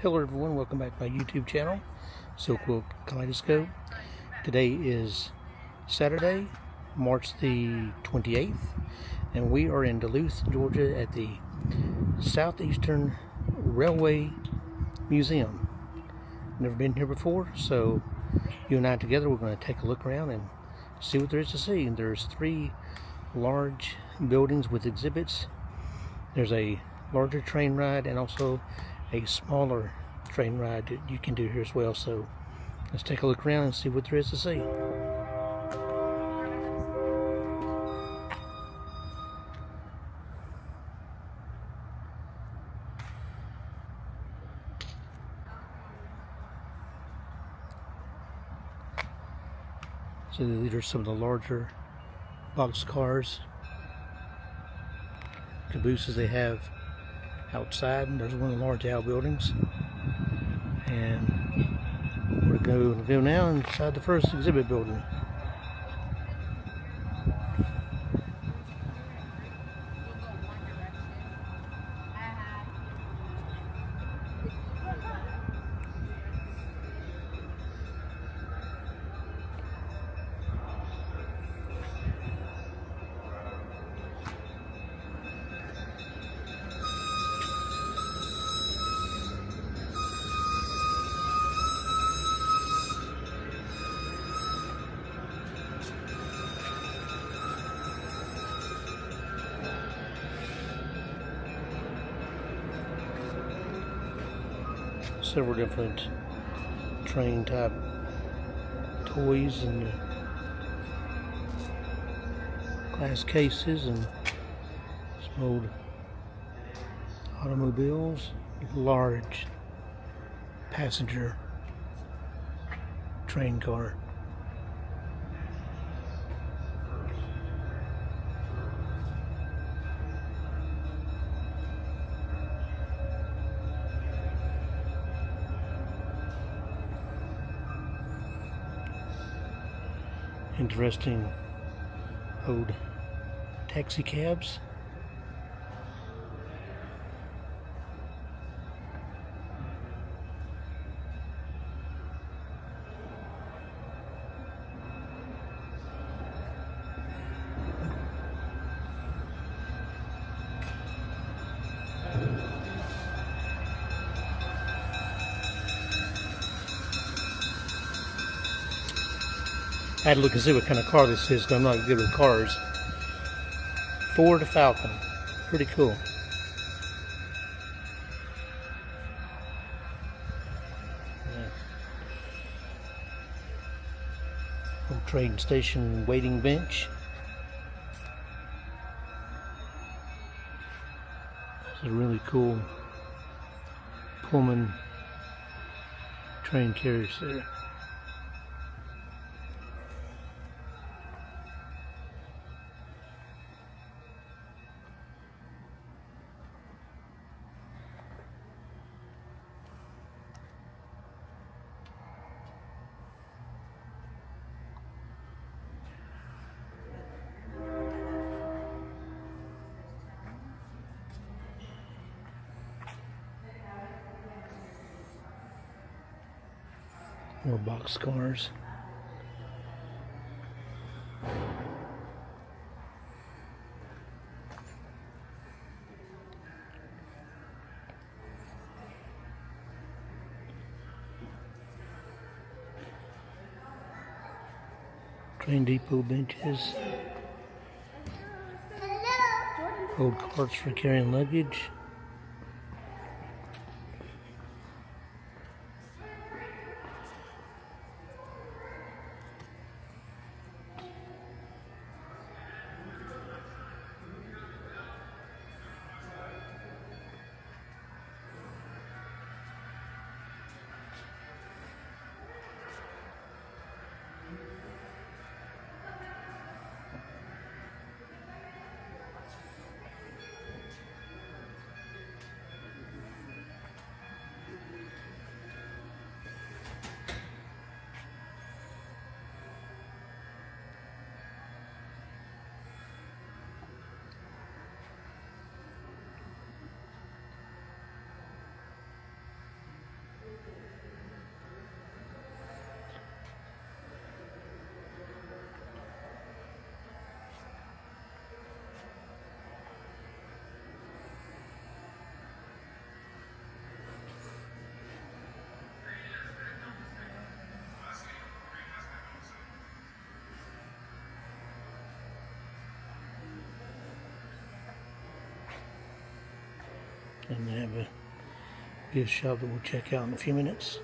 Hello everyone, welcome back to my YouTube channel, Silkwood Kaleidoscope. Today is Saturday, March the 28th, and we are in Duluth, Georgia at the Southeastern Railway Museum. Never been here before, so you and I together we're going to take a look around and see what there is to see. There's three large buildings with exhibits. There's a larger train ride and also a smaller train ride that you can do here as well. So let's take a look around and see what there is to see. So these are some of the larger box cars, cabooses they have outside. There's one of the large outbuildings, and we're going to go now inside the first exhibit building. Several different train type toys and glass cases and some old automobiles, large passenger train car. Interesting old taxi cabs. I had to look and see what kind of car this is because I'm not good with cars. Ford Falcon. Pretty cool. Yeah. Old train station waiting bench. This is a really cool Pullman train carriage there. More box cars. Train depot benches. Old carts for carrying luggage. And they have a gift shop that we'll check out in a few minutes.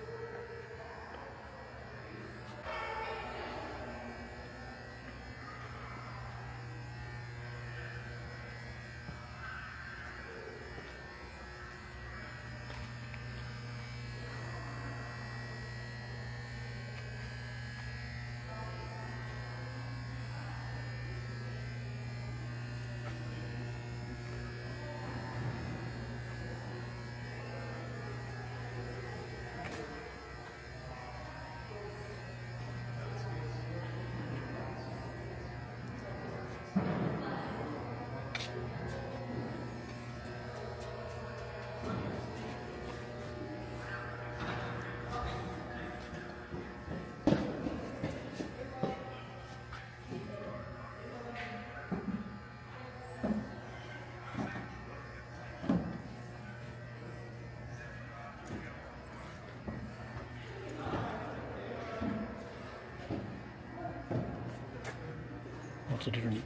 Lots of different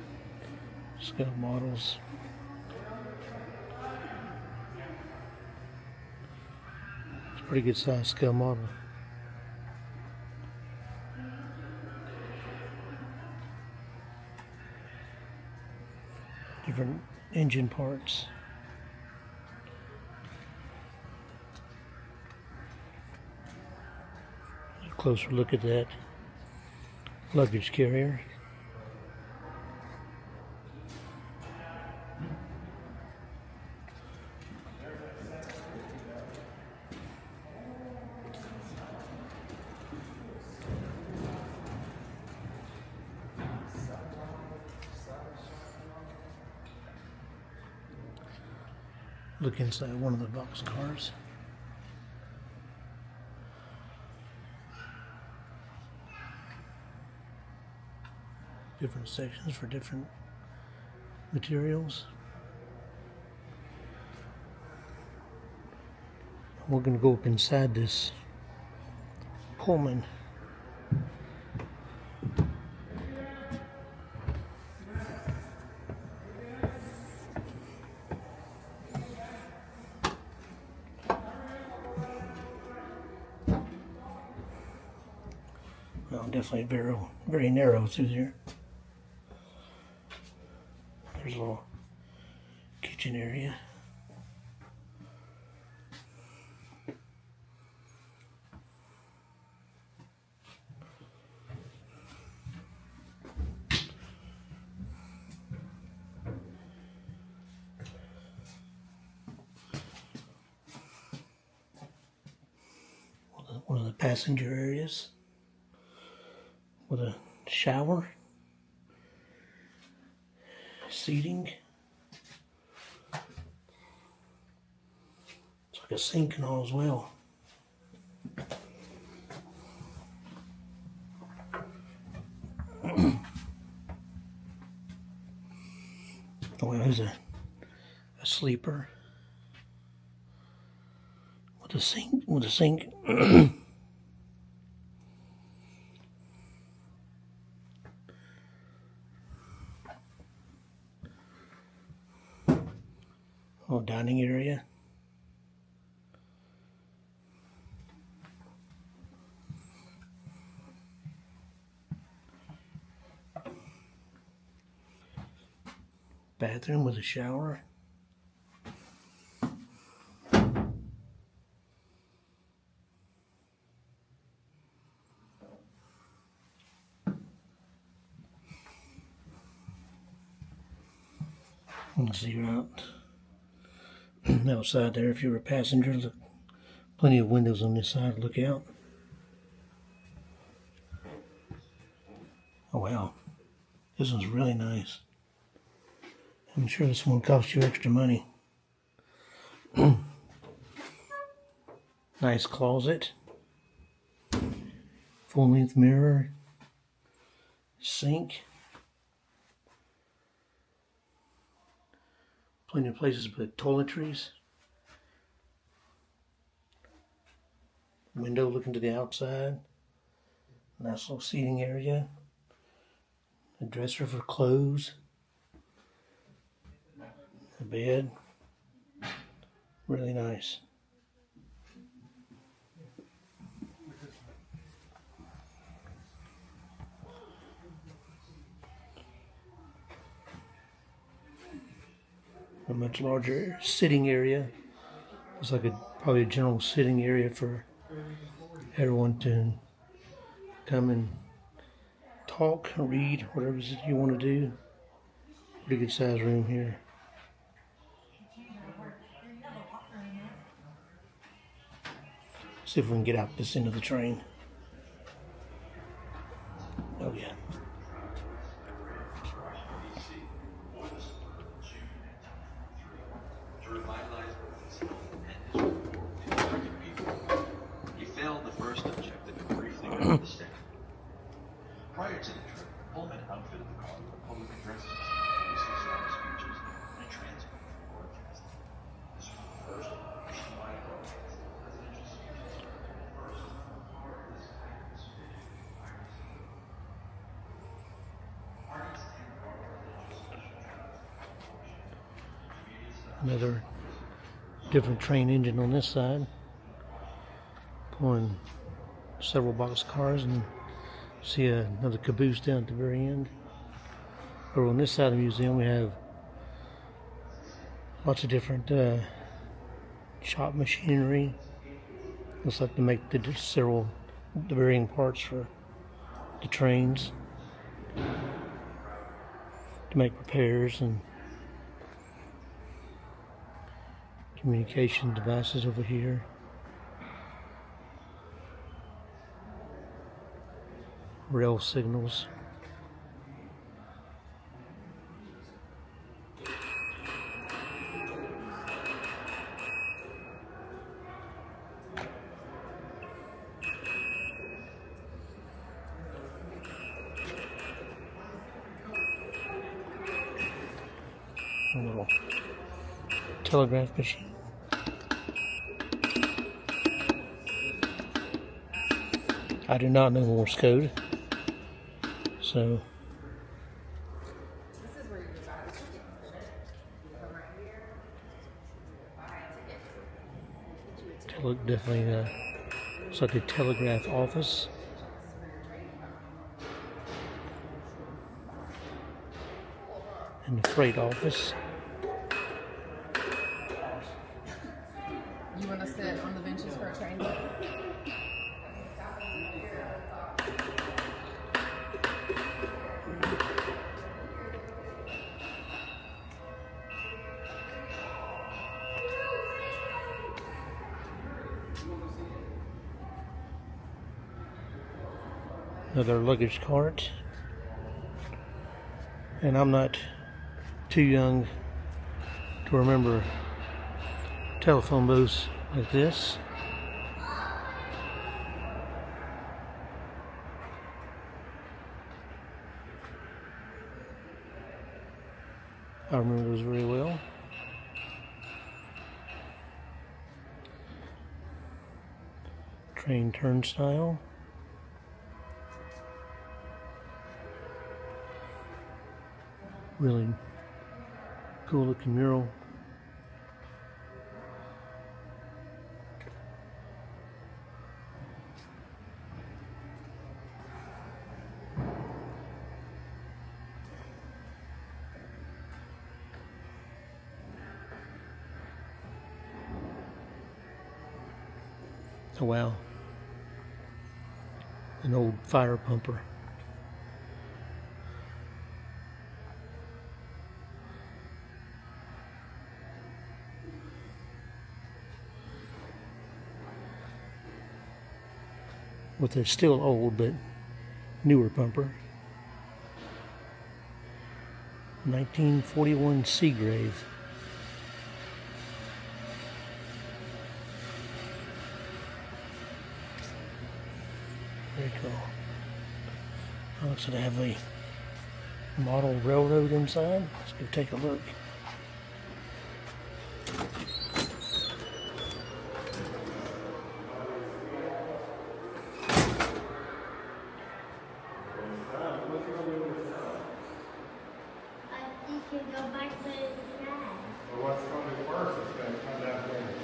scale models. It's a pretty good size scale model. Different engine parts. A closer look at that luggage carrier. Look inside one of the box cars. Different sections for different materials. We're going to go up inside this Pullman. Well, definitely very narrow through there. There's a little kitchen area. One of the passenger areas with a shower, seating. It's like a sink and all as well. Oh, well, there's a sleeper with a sink. Oh, dining area. Bathroom with a shower. You can see right outside there if you're a passenger. Look, plenty of windows on this side to look out. Oh wow, this one's really nice. I'm sure this one cost you extra money. Nice closet. Full-length mirror. Sink. Plenty of places to put toiletries. Window looking to the outside. Nice little seating area. A dresser for clothes. A bed. Really nice. A much larger sitting area. It's like probably a general sitting area for everyone to come and talk, read, whatever it is you want to do. Pretty good size room here. See if we can get out this end of the train. Oh yeah. He failed the first objective and briefly got the second. Prior to the trip, Pullman outfitted the car with public addresses, police speeches, and a transcript for broadcasting. This was the first nationwide broadcast of the presidential speech. Another different train engine on this side, pulling several boxcars, and see another caboose down at the very end. Over on this side of the museum we have lots of different shop machinery. Looks like to make the varying parts for the trains, to make repairs, and communication devices over here. Rail signals. A little telegraph machine. I do not know Morse code, so This is where you buy the ticket. You come right here. Buy a ticket. definitely it's like a telegraph office. And the freight office. You want to sit on the benches for a train? Another luggage cart. And I'm not too young to remember telephone booths like this. I remember those very well. Train turnstile. Really cool looking mural. Oh wow. An old fire pumper. With a still old but newer pumper. 1941 Seagrave. Very cool. Looks like they have a model railroad inside. Let's go take a look. You can go back to the drive. Well, what's coming first is going to come down here.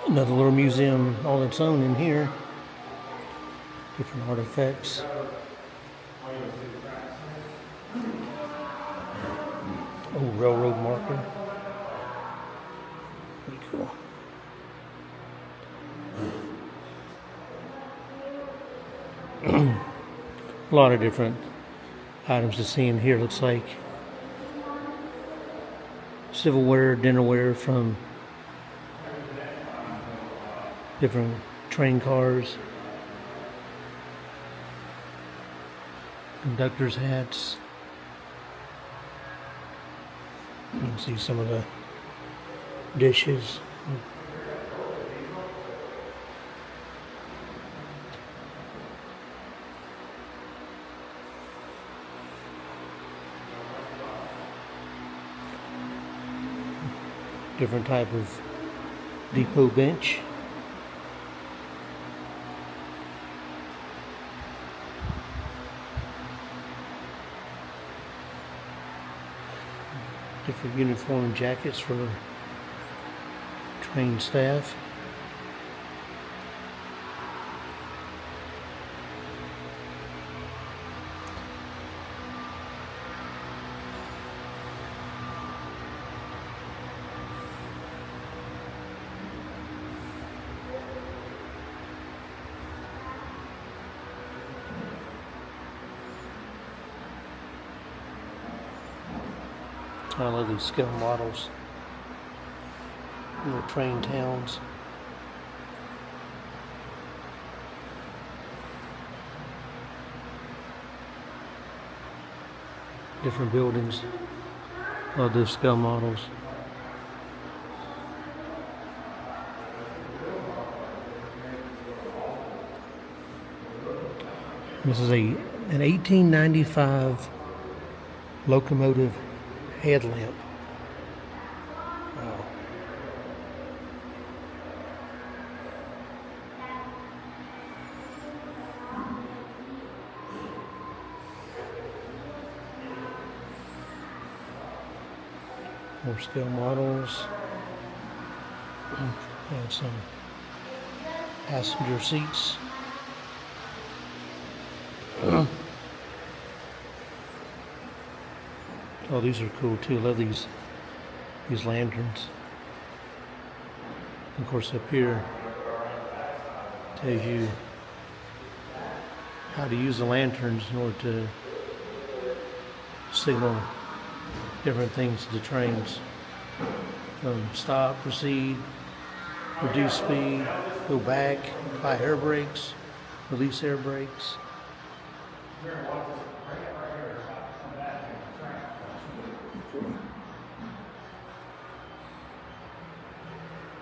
Another little museum all its own in here. Different artifacts. Old railroad marker. Pretty cool. A lot of different items to see in here. Looks like silverware, dinnerware from different train cars. Conductors' hats. You can see some of the dishes. Different type of depot bench. Different uniform jackets for trained staff. I love these scale models. Little train towns. Different buildings. Love those scale models. This is an 1895 locomotive headlamp. Wow. More scale models. And some passenger seats. Oh, these are cool too. I love these lanterns. Of course, up here tells you how to use the lanterns in order to signal different things to the trains. Stop, proceed, reduce speed, go back, apply air brakes, release air brakes.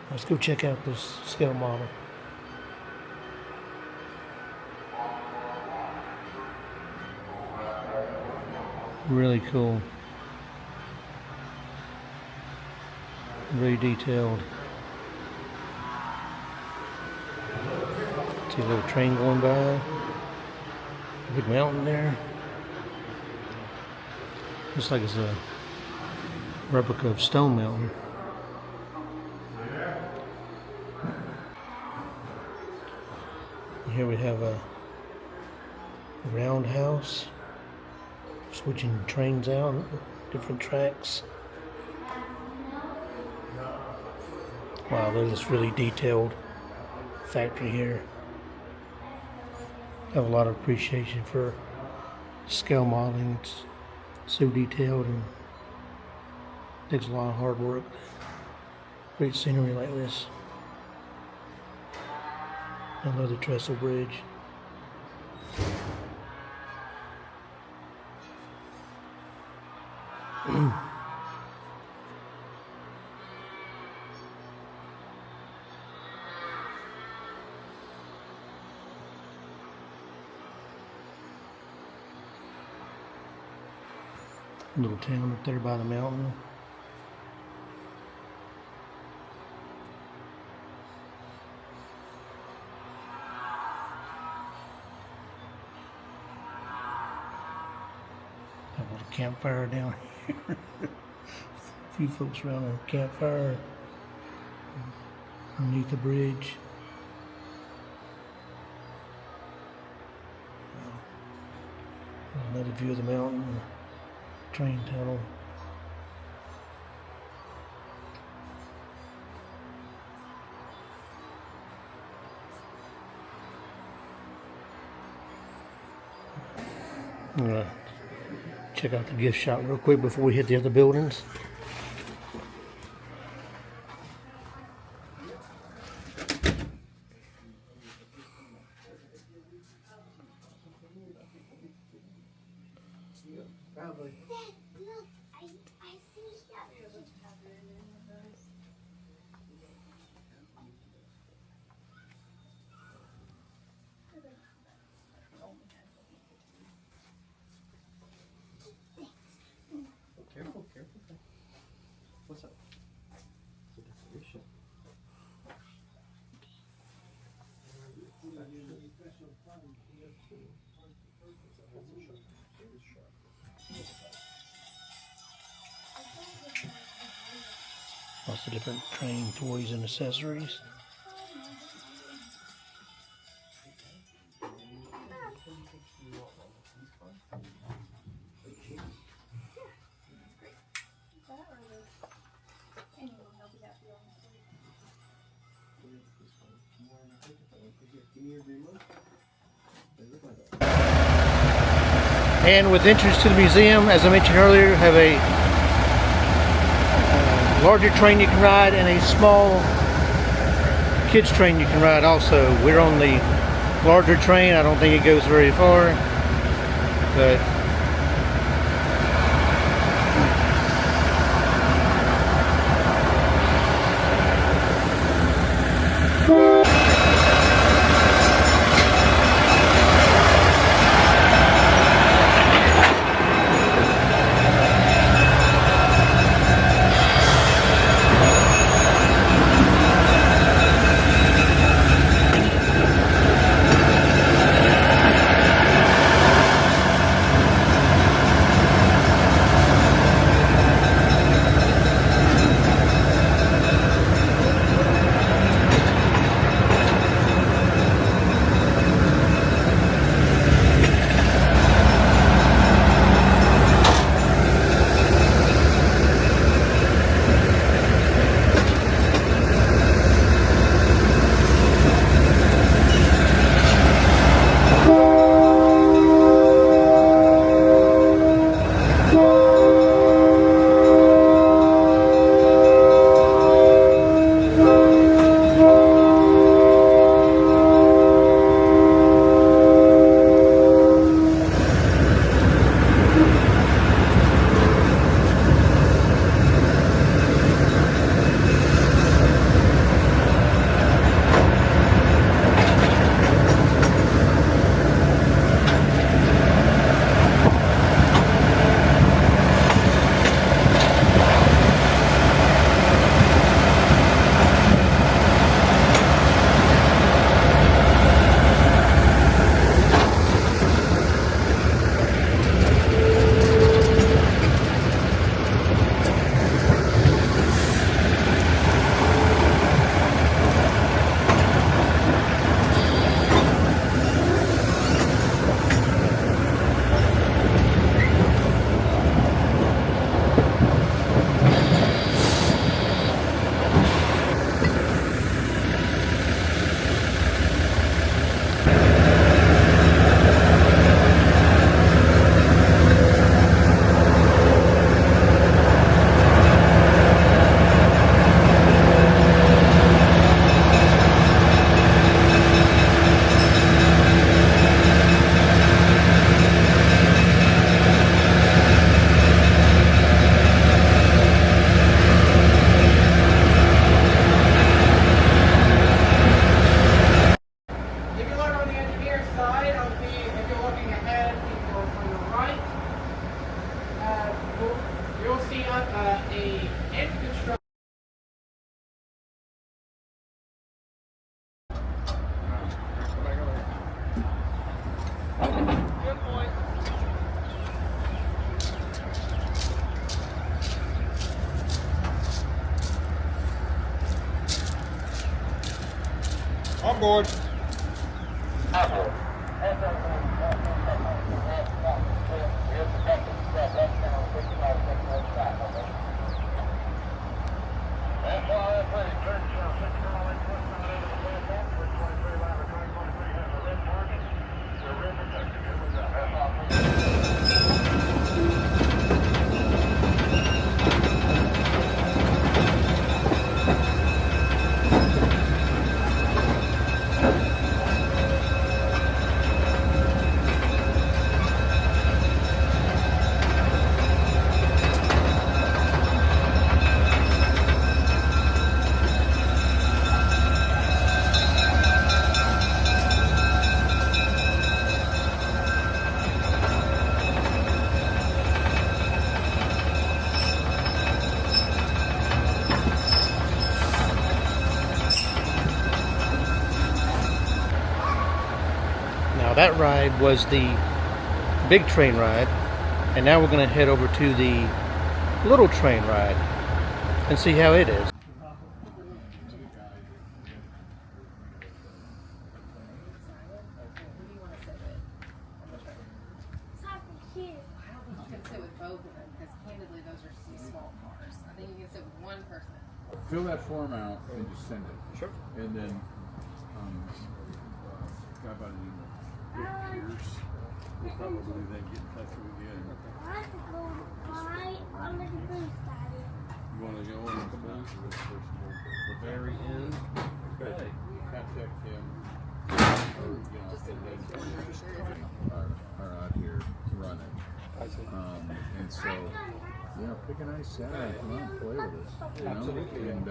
Let's go check out this scale model. Really cool. Very detailed. See a little train going by. Big mountain there. Looks like it's a replica of Stone Mountain. Here we have a roundhouse, switching trains out, different tracks. Wow, there's this really detailed factory here. I have a lot of appreciation for scale modeling. It's so detailed and takes a lot of hard work. Great scenery like this. Another trestle bridge. Little town up there by the mountain. Have a little campfire down here. A few folks around a campfire underneath the bridge. Another view of the mountain, train tunnel. I'm gonna check out the gift shop real quick before we hit the other buildings. Careful, careful. What's up? The decoration. Lots of different train toys and accessories. And with entrance to the museum, as I mentioned earlier, have a larger train you can ride and a small kids train you can ride also. We're on the larger train. I don't think it goes very far, but On board. Now that ride was the big train ride, and now we're going to head over to the little train ride and see how it is. You can sit with both of them because candidly those are some small cars. I think you can sit with one person. Fill that form out and just send it. Sure. And then, guy by the name of Pierce will probably then get in touch with you. And you want to go on the very end? Okay. Contact him. Or, you know, and then are out here running. And so, you know, pick a nice Saturday, come on, play with us. You know? Absolutely. And,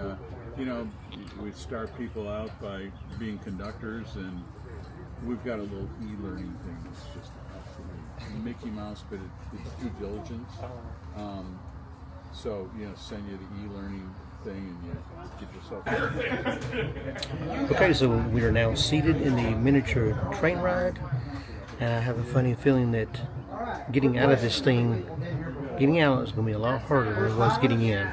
you know, we start people out by being conductors, and we've got a little e-learning thing that's just absolutely Mickey Mouse, but it's due diligence. So, you know, send you the e-learning thing and you get yourself. Okay, so we are now seated in the miniature train ride, and I have a funny feeling that getting out of this thing, getting out is going to be a lot harder than it was getting in.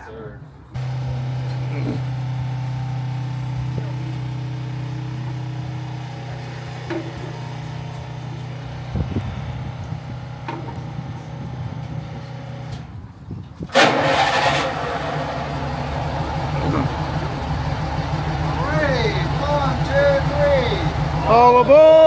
All aboard!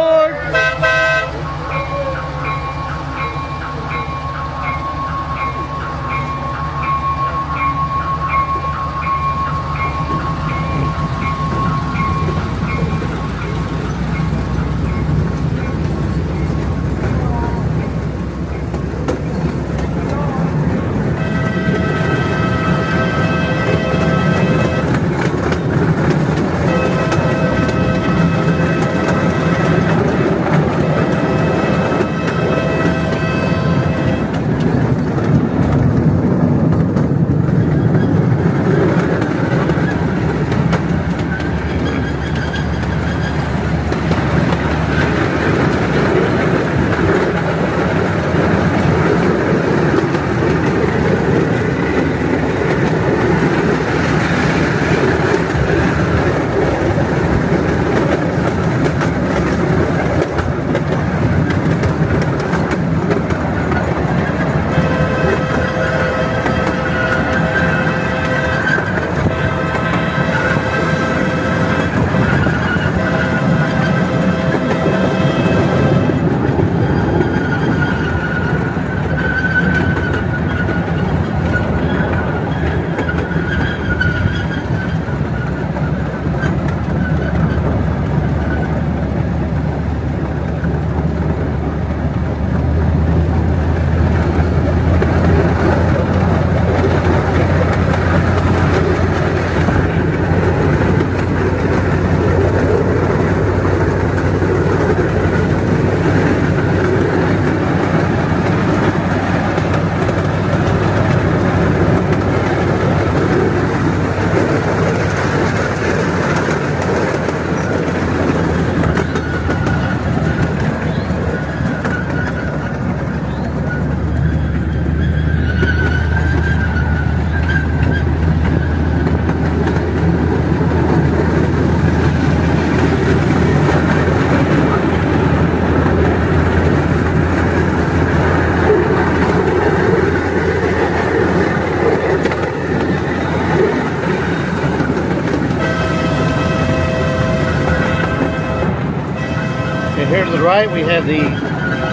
right, we have the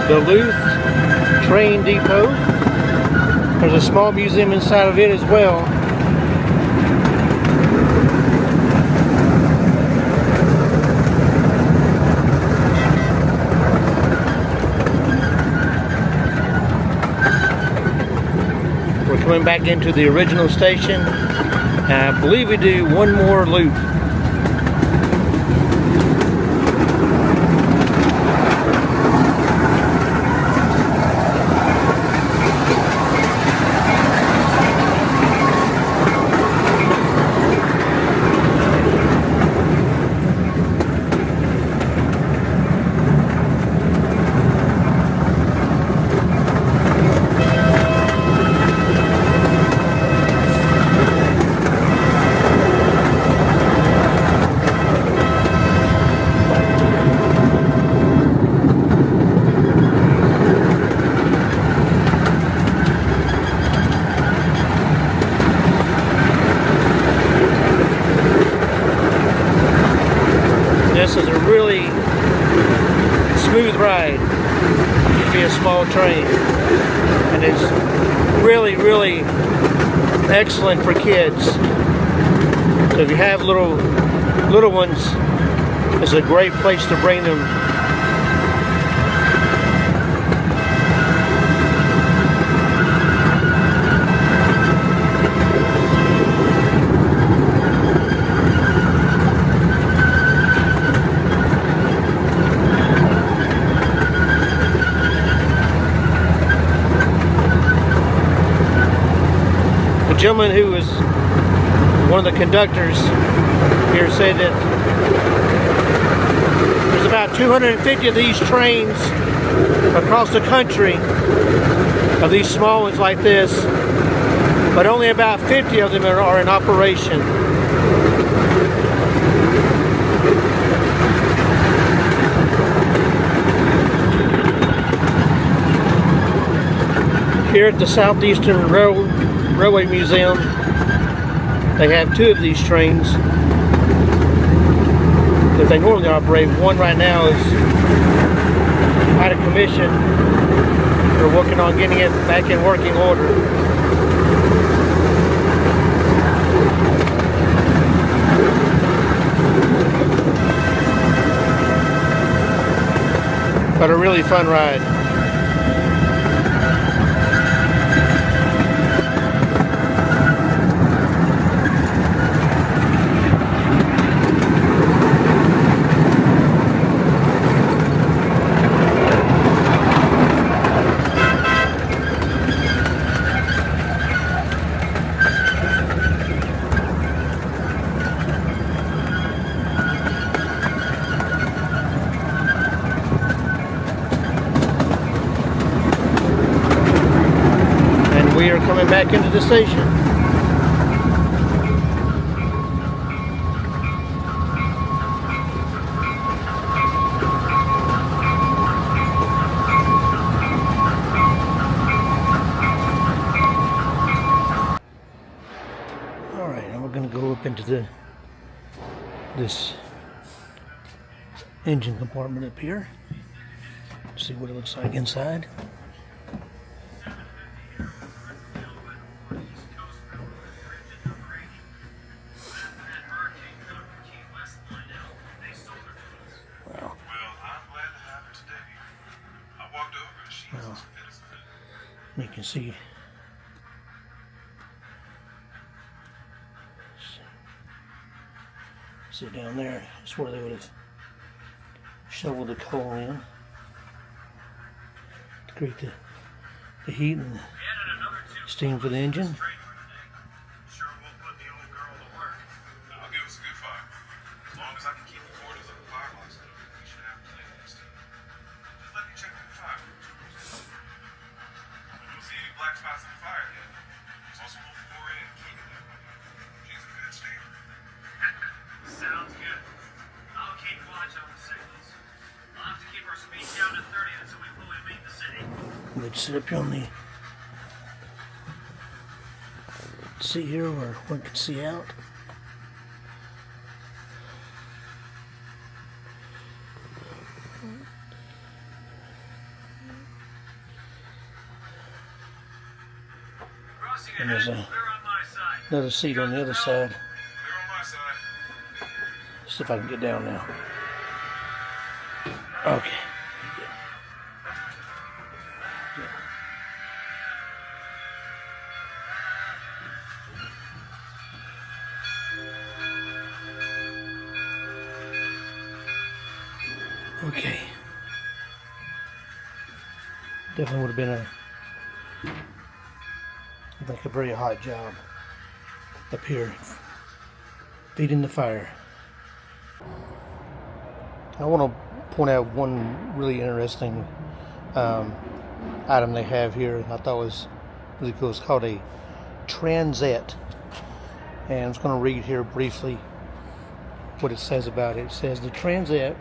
Duluth train depot. There's a small museum inside of it as well. We're coming back into the original station, and I believe we do one more loop. This is a really smooth ride to be a small train, and it's really, really excellent for kids. So if you have little ones, it's a great place to bring them. The gentleman who was one of the conductors here said that there's about 250 of these trains across the country, of these small ones like this, but only about 50 of them are in operation. Here at the Southeastern Railway Museum, they have two of these trains that they normally operate. One right now is out of commission. They're working on getting it back in working order. But a really fun ride. We are coming back into the station. All right, now we're going to go up into this engine compartment up here. See what it looks like inside. Well, you can see down there is where they would have shoveled the coal in to create the heat and the steam for the engine. Sounds good. I'll keep watch on the signals. I'll have to keep our speed down to 30 until we fully leave the city. Let's sit up here on the seat here where one can see out. Crossing And ahead. there's Clear on my side. another seat on the other side. Clear on my side. See if I can get down now. Okay. Okay. Definitely would have been I think a very hot job up here feeding the fire. I want to point out one really interesting item they have here. I thought was really cool. It's called a transette, and I'm just going to read here briefly what it says about it. It says the transette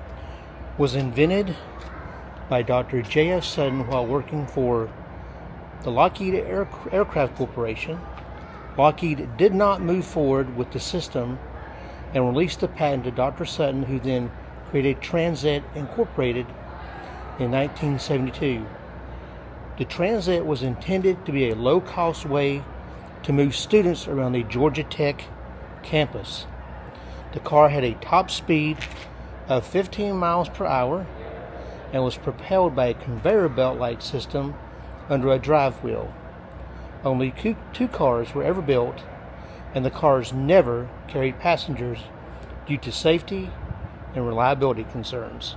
was invented by Dr. J.F. Sutton while working for the Lockheed Aircraft Corporation. Lockheed did not move forward with the system and released the patent to Dr. Sutton, who then created Transette Incorporated in 1972. The Transette was intended to be a low-cost way to move students around the Georgia Tech campus. The car had a top speed of 15 miles per hour and was propelled by a conveyor belt-like system under a drive wheel. Only two cars were ever built, and the cars never carried passengers due to safety and reliability concerns.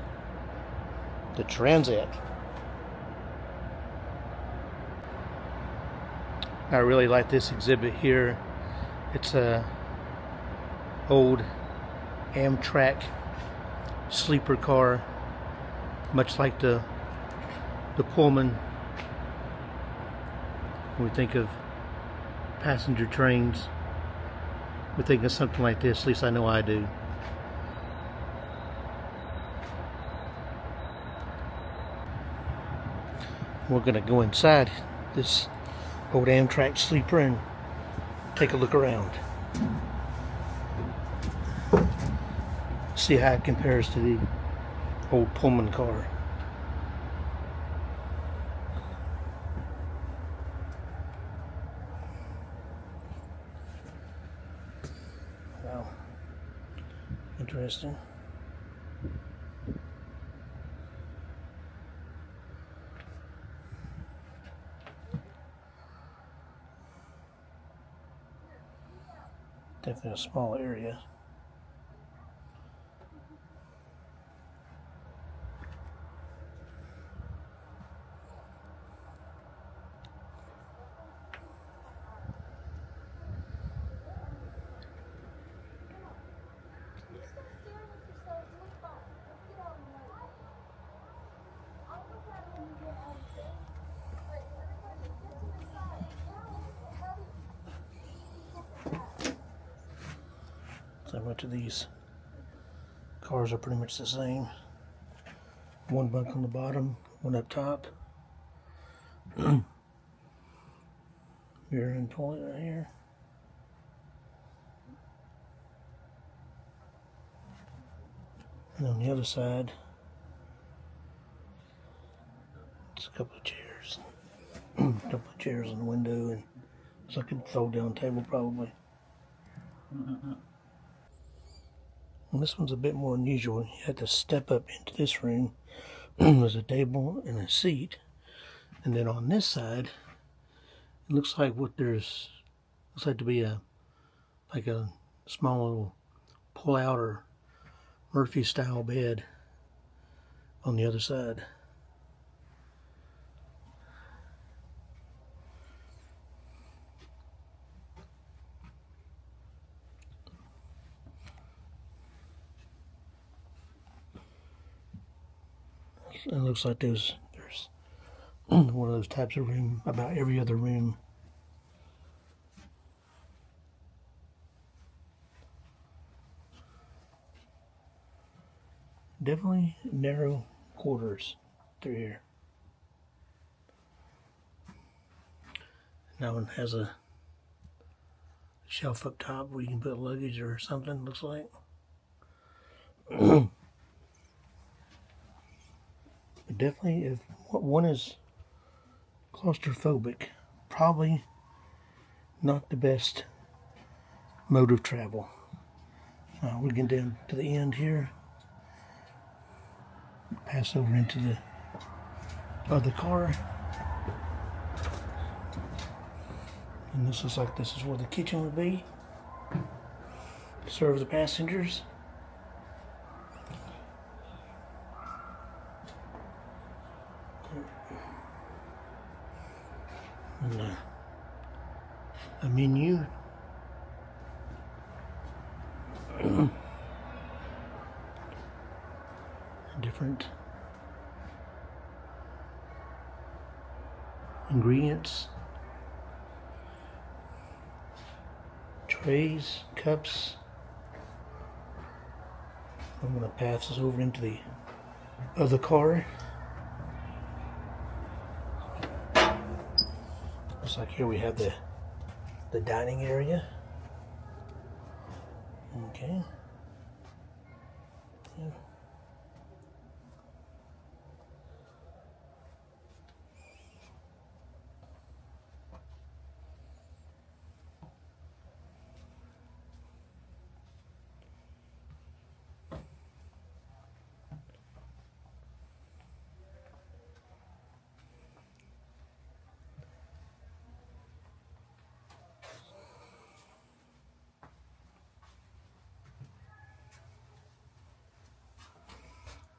The Transette. I really like this exhibit here. It's a old Amtrak sleeper car, much like the Pullman. When we think of passenger trains, we think of something like this. At least I know I do. We're going to go inside this old Amtrak sleeper and take a look around. See how it compares to the old Pullman car. Wow. Interesting. Definitely a small area. So much of these cars are pretty much the same. One bunk on the bottom, one up top. Mirror and toilet right here. And on the other side, it's a couple of chairs. A couple of chairs in the window, and it's like a fold-down table probably. And this one's a bit more unusual. You had to step up into this room. There's a table and a seat, and then on this side, it looks like looks like to be a small little pull-out or Murphy-style bed on the other side. It looks like there's one of those types of room about every other room. Definitely narrow quarters through here. That one has a shelf up top where you can put luggage or something, looks like. But definitely, if one is claustrophobic, probably not the best mode of travel. We're getting down to the end here. Pass over into the other car. And this looks like this is where the kitchen would be. Serve the passengers. And a menu. Different ingredients, trays, cups. I'm going to pass this over into the other car. Looks like here we have the dining area. Okay. Yeah.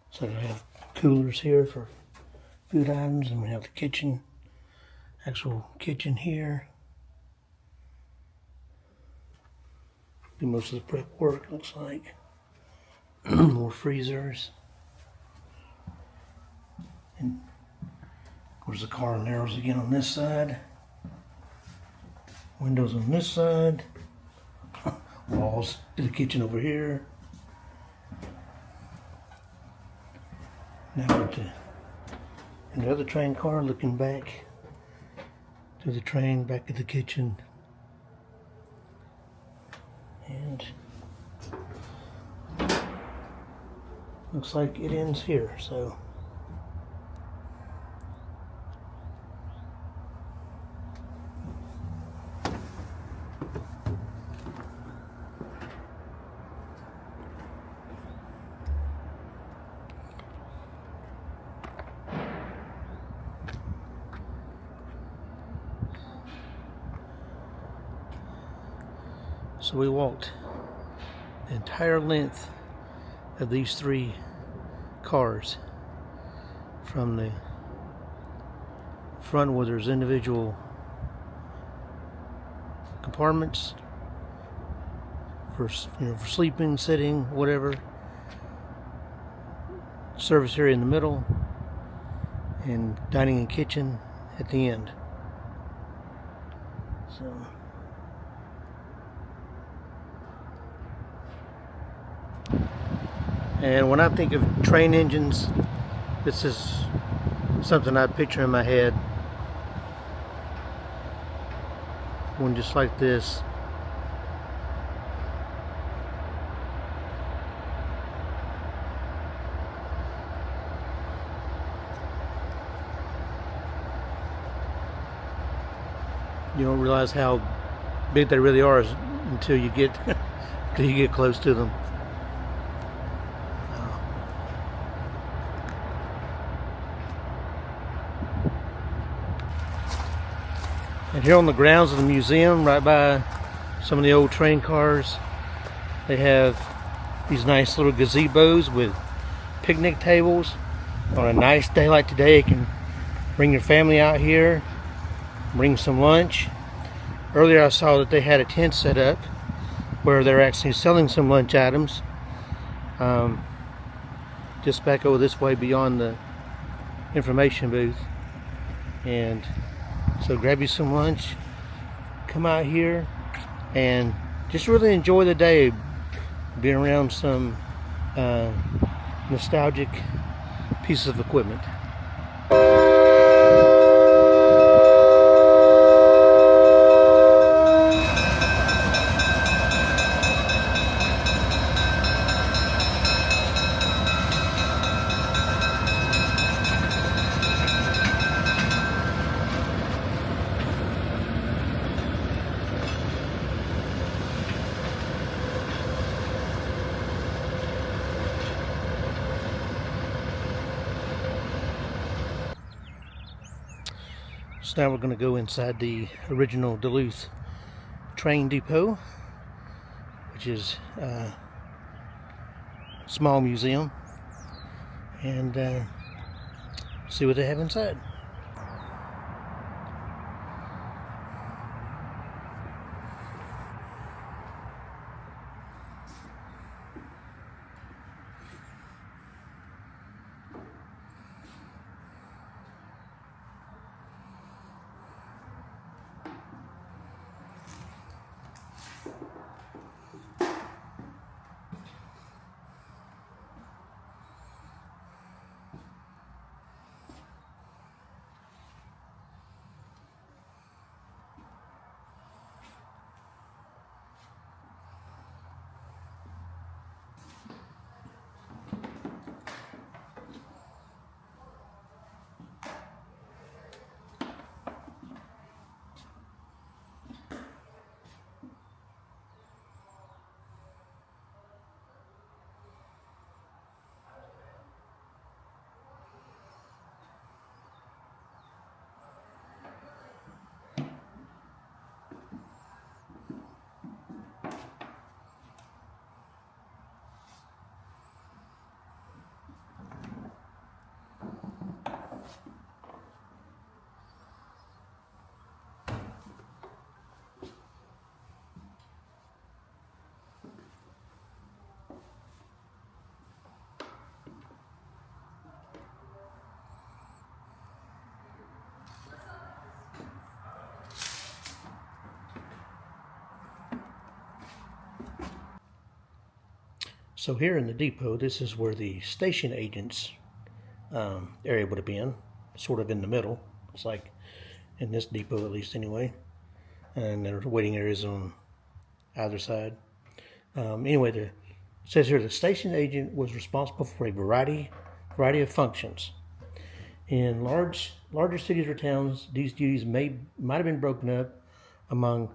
So we have coolers here for food items, and we have the kitchen, actual kitchen here. Do most of the prep work, looks like. More freezers. And of course the car narrows again on this side. Windows on this side. Walls to the kitchen over here. Now we're to another train car, looking back to the train, back to the kitchen. And looks like it ends here, so we walked the entire length of these 3 cars, from the front where there's individual compartments for, for sleeping, sitting, whatever. Service area in the middle, and dining and kitchen at the end. So and when I think of train engines, this is something I picture in my head. One just like this. You don't realize how big they really are until you get close to them. And here on the grounds of the museum, right by some of the old train cars, they have these nice little gazebos with picnic tables. On a nice day like today, you can bring your family out here, bring some lunch. Earlier I saw that they had a tent set up where they're actually selling some lunch items. Just back over this way beyond the information booth. And so grab you some lunch, come out here, and just really enjoy the day, being around some nostalgic pieces of equipment. So now we're going to go inside the original Duluth train depot, which is a small museum, and see what they have inside. So here in the depot, this is where the station agents are able to be in, sort of in the middle. It's like in this depot, at least anyway. And there's waiting areas on either side. Anyway, it says here the station agent was responsible for a variety of functions. In larger cities or towns, these duties might have been broken up among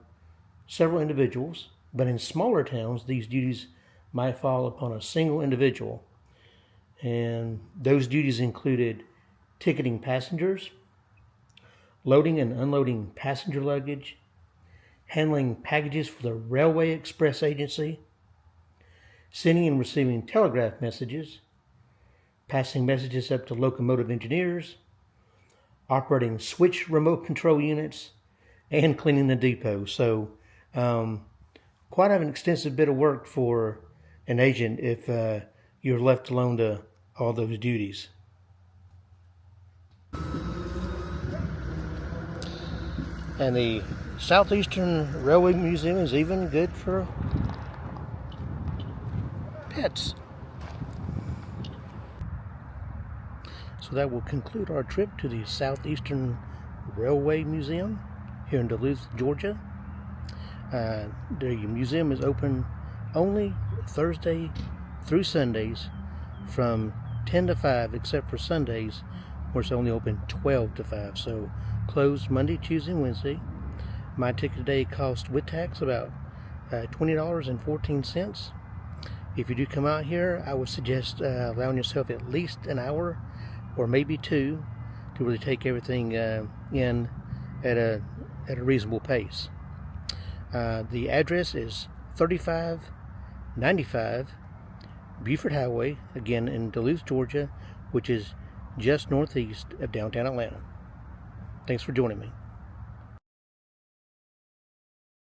several individuals, but in smaller towns, these duties might fall upon a single individual. And those duties included ticketing passengers, loading and unloading passenger luggage, handling packages for the Railway Express Agency, sending and receiving telegraph messages, passing messages up to locomotive engineers, operating switch remote control units, and cleaning the depot. So quite an extensive bit of work for an agent if you're left alone to all those duties. And the Southeastern Railway Museum is even good for pets. So that will conclude our trip to the Southeastern Railway Museum here in Duluth, Georgia. The museum is open only Thursday through Sundays from 10 to 5, except for Sundays where it's only open 12 to 5. So closed Monday, Tuesday, and Wednesday. My ticket today cost with tax about $20.14. If you do come out here, I would suggest allowing yourself at least an hour or maybe two to really take everything in at a reasonable pace. The address is 3595 Buford Highway, again in Duluth, Georgia, which is just northeast of downtown Atlanta. Thanks for joining me.